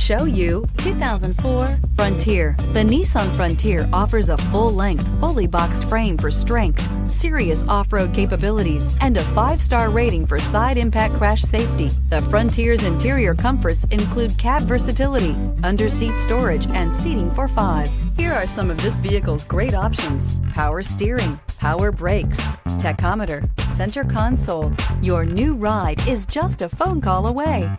show you 2004 Frontier. The Nissan Frontier offers a full-length, fully boxed frame for strength, serious off-road capabilities, and a 5-star rating for side impact crash safety. The Frontier's interior comforts include cab versatility, under-seat storage, and seating for 5. Here are some of this vehicle's great options: power steering, power brakes, tachometer, center console. Your new ride is just a phone call away.